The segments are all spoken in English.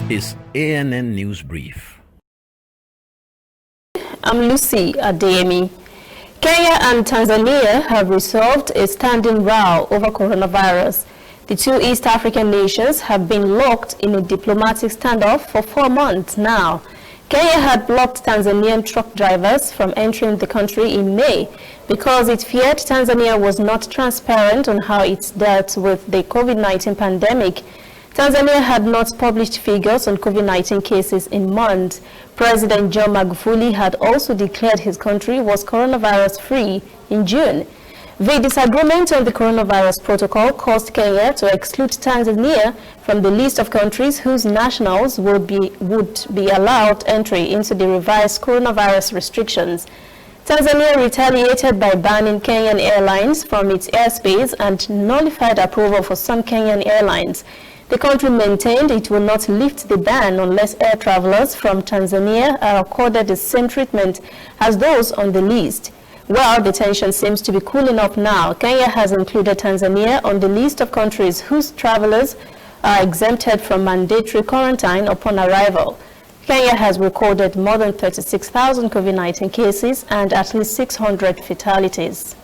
is ANN News Brief. I'm Lucy Adeyemi. Kenya and Tanzania have resolved a standing row over coronavirus. The two East African nations have been locked in a diplomatic standoff for 4 months now. Kenya had blocked Tanzanian truck drivers from entering the country in May because it feared Tanzania was not transparent on how it dealt with the COVID-19 pandemic. Tanzania had not published figures on COVID-19 cases in months. President John Magufuli had also declared his country was coronavirus-free in June. The disagreement on the coronavirus protocol caused Kenya to exclude Tanzania from the list of countries whose nationals would be allowed entry into the revised coronavirus restrictions. Tanzania retaliated by banning Kenyan airlines from its airspace and nullified approval for some Kenyan airlines. The country maintained it will not lift the ban unless air travelers from Tanzania are accorded the same treatment as those on the list. Well, the tension seems to be cooling off now. Kenya has included Tanzania on the list of countries whose travelers are exempted from mandatory quarantine upon arrival. Kenya has recorded more than 36,000 COVID-19 cases and at least 600 fatalities.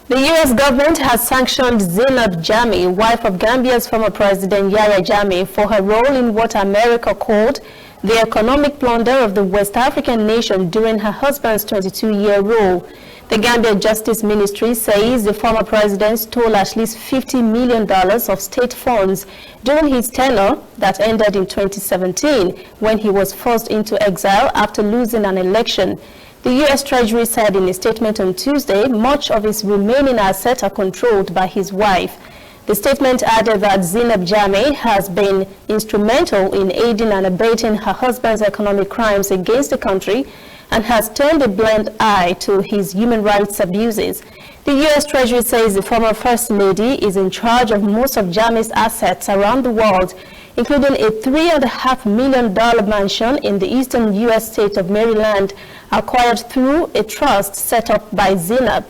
The U.S. government has sanctioned Yahya Jammeh, wife of Gambia's former president Yahya Jammeh, for her role in what America called the economic plunder of the West African nation during her husband's 22-year rule. The Gambia Justice Ministry says the former president stole at least $50 million of state funds during his tenure that ended in 2017 when he was forced into exile after losing an election. The U.S. Treasury said in a statement on Tuesday much of his remaining assets are controlled by his wife. The statement added that Yahya Jammeh has been instrumental in aiding and abating her husband's economic crimes against the country and has turned a blind eye to his human rights abuses. The U.S. Treasury says the former First Lady is in charge of most of Jammeh's assets around the world, including a $3.5 million mansion in the eastern U.S. state of Maryland, acquired through a trust set up by Yahya.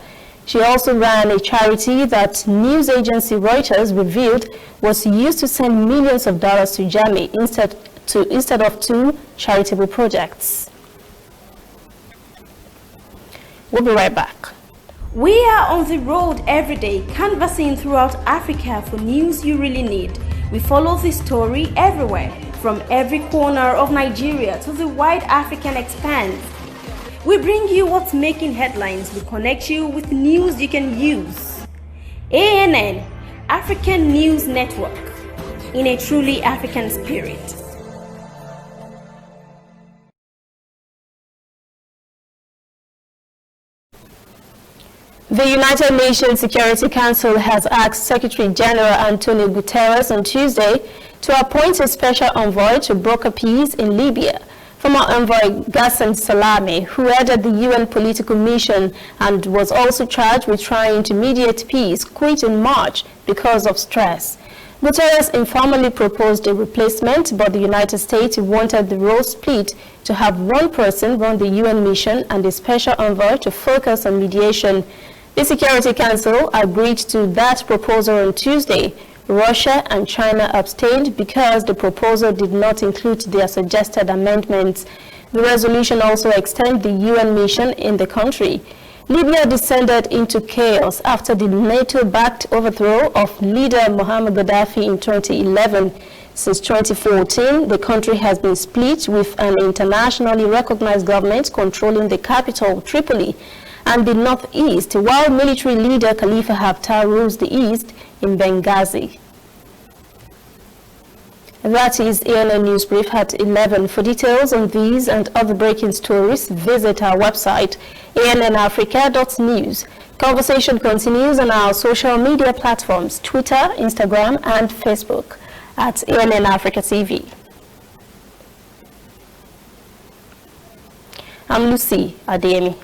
She also ran a charity that news agency Reuters revealed was used to send millions of dollars to Jammeh instead of to charitable projects. We'll be right back. We are on the road every day, canvassing throughout Africa for news you really need. We follow this story everywhere, from every corner of Nigeria to the wide African expanse. We bring you what's making headlines. We connect you with news you can use. ANN, African News Network, in a truly African spirit. The United Nations Security Council has asked Secretary General Antonio Guterres on Tuesday to appoint a special envoy to broker peace in Libya. Former envoy Ghassan Salame, who headed the UN political mission and was also charged with trying to mediate peace, quit in March because of stress. Guterres informally proposed a replacement, but the United States wanted the role split to have one person run the UN mission and a special envoy to focus on mediation. The Security Council agreed to that proposal on Tuesday. Russia and China abstained because the proposal did not include their suggested amendments. The resolution also extends the UN mission in the country. Libya descended into chaos after the NATO-backed overthrow of leader Muammar Gaddafi in 2011. Since 2014, the country has been split, with an internationally recognized government controlling the capital, Tripoli, and the northeast, while military leader Khalifa Haftar rules the east in Benghazi. That is ANN News Brief at 11. For details on these and other breaking stories, visit our website, annafrica.news. Conversation continues on our social media platforms, Twitter, Instagram, and Facebook at ANN Africa TV. I'm Lucy Adeyemi.